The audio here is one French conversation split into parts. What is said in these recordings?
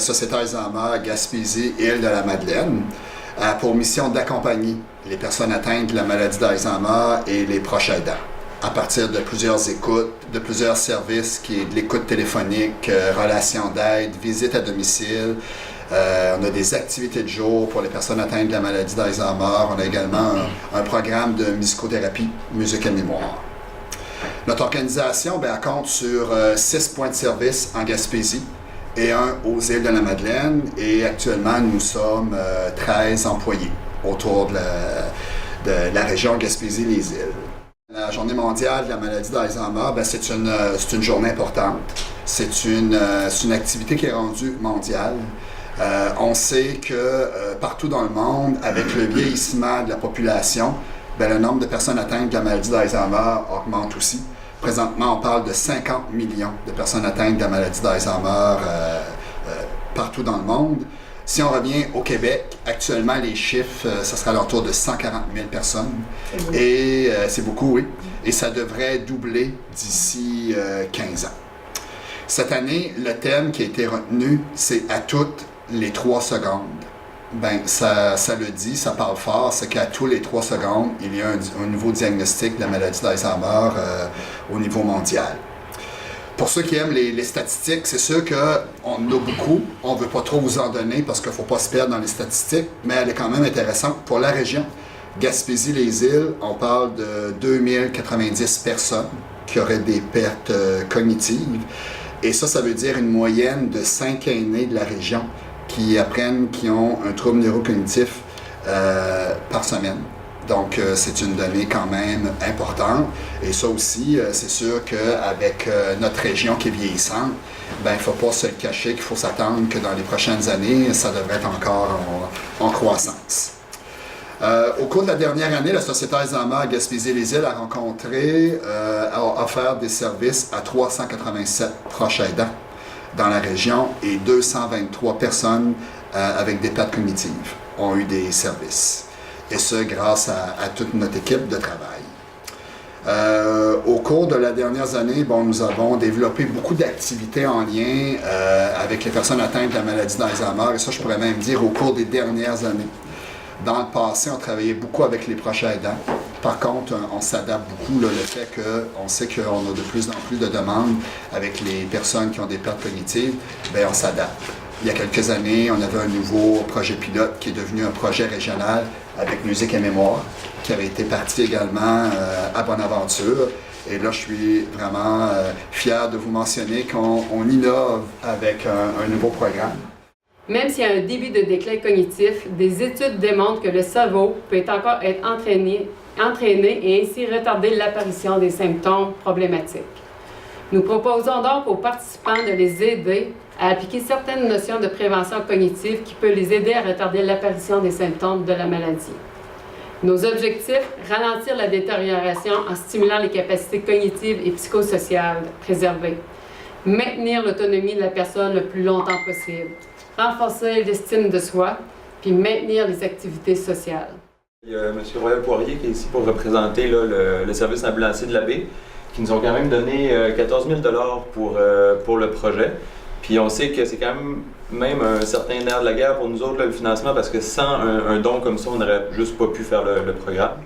Société Alzheimer Gaspésie et Île-de-la-Madeleine a pour mission d'accompagner les personnes atteintes de la maladie d'Alzheimer et les proches aidants à partir de plusieurs écoutes, de plusieurs services qui est de l'écoute téléphonique, relations d'aide, visite à domicile. On a des activités de jour pour les personnes atteintes de la maladie d'Alzheimer. On a également un programme de musicothérapie, musique et mémoire. Notre organisation elle compte sur 6 points de service en Gaspésie et un aux Îles-de-la-Madeleine. Et actuellement, nous sommes 13 employés autour de la région Gaspésie-les-Îles. La Journée mondiale de la maladie d'Alzheimer, c'est une journée importante. C'est une activité qui est rendue mondiale. On sait que partout dans le monde, avec le vieillissement de la population, le nombre de personnes atteintes de la maladie d'Alzheimer augmente aussi. Présentement, on parle de 50 millions de personnes atteintes de la maladie d'Alzheimer partout dans le monde. Si on revient au Québec, actuellement, les chiffres, ça sera à l'entour de 140 000 personnes. Et c'est beaucoup, oui. Et ça devrait doubler d'ici 15 ans. Cette année, le thème qui a été retenu, c'est « À toutes les 3 secondes ». Ça le dit, ça parle fort, c'est qu'à tous les 3 secondes, il y a un nouveau diagnostic de la maladie d'Alzheimer au niveau mondial. Pour ceux qui aiment les statistiques, c'est sûr qu'on en a beaucoup. On ne veut pas trop vous en donner parce qu'il ne faut pas se perdre dans les statistiques, mais elle est quand même intéressante pour la région. Gaspésie-les-Îles, on parle de 2090 personnes qui auraient des pertes cognitives. Et ça veut dire une moyenne de 5 aînés de la région qui ont un trouble neurocognitif par semaine. Donc, c'est une donnée quand même importante. Et ça aussi, c'est sûr qu'avec notre région qui est vieillissante, il ne faut pas se le cacher qu'il faut s'attendre que dans les prochaines années, ça devrait être encore en croissance. Au cours de la dernière année, la Société Alzheimer Gaspésie-les-Îles a offert des services à 387 proches aidants dans la région et 223 personnes avec des pertes cognitives ont eu des services. Et ce, grâce à toute notre équipe de travail. Au cours de la dernière année, nous avons développé beaucoup d'activités en lien avec les personnes atteintes de la maladie d'Alzheimer. Et ça, je pourrais même dire au cours des dernières années. Dans le passé, on travaillait beaucoup avec les proches aidants. Par contre, on s'adapte beaucoup, le fait qu'on sait qu'on a de plus en plus de demandes avec les personnes qui ont des pertes cognitives, on s'adapte. Il y a quelques années, on avait un nouveau projet pilote qui est devenu un projet régional avec musique et mémoire, qui avait été parti également à Bonaventure. Et là, je suis vraiment fier de vous mentionner qu'on innove avec un nouveau programme. Même s'il y a un début de déclin cognitif, des études démontrent que le cerveau peut encore être entraîné et ainsi retarder l'apparition des symptômes problématiques. Nous proposons donc aux participants de les aider à appliquer certaines notions de prévention cognitive qui peuvent les aider à retarder l'apparition des symptômes de la maladie. Nos objectifs, ralentir la détérioration en stimulant les capacités cognitives et psychosociales préservées, maintenir l'autonomie de la personne le plus longtemps possible, renforcer l'estime de soi, puis maintenir les activités sociales. Il y a M. Royal Poirier qui est ici pour représenter le service ambulancier de la baie, qui nous ont quand même donné 14 000 $ pour le projet. Puis on sait que c'est quand même un certain nerf de la guerre pour nous autres, le financement, parce que sans un don comme ça, on n'aurait juste pas pu faire le programme.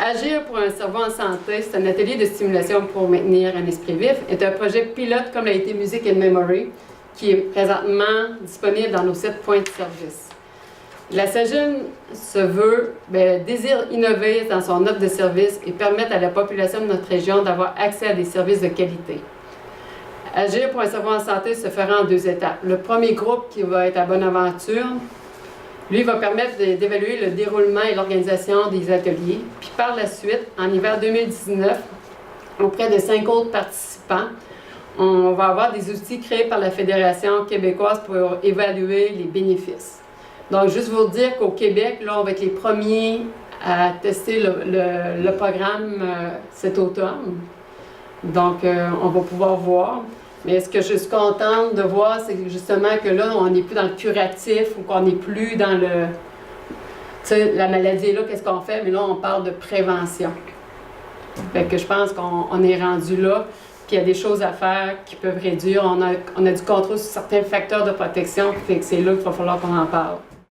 Agir pour un cerveau en santé, c'est un atelier de stimulation pour maintenir un esprit vif, est un projet pilote comme l'a été Music and Memory, qui est présentement disponible dans nos 7 points de service. La SAGIN désire innover dans son offre de services et permettre à la population de notre région d'avoir accès à des services de qualité. Agir pour un cerveau en santé se fera en 2 étapes. Le premier groupe qui va être à Bonaventure, lui va permettre d'évaluer le déroulement et l'organisation des ateliers. Puis par la suite, en hiver 2019, auprès de 5 autres participants, on va avoir des outils créés par la Fédération québécoise pour évaluer les bénéfices. Donc, juste vous dire qu'au Québec, là, on va être les premiers à tester le programme cet automne. Donc, on va pouvoir voir. Mais ce que je suis contente de voir, c'est justement que là, on n'est plus dans le curatif ou qu'on n'est plus dans le... Tu sais, la maladie est là, qu'est-ce qu'on fait? Mais là, on parle de prévention. Fait que je pense qu'on est rendu là. puis il y a des choses à faire qui peuvent réduire. On a du contrôle sur certains facteurs de protection, fait que c'est là qu'il va falloir qu'on en parle.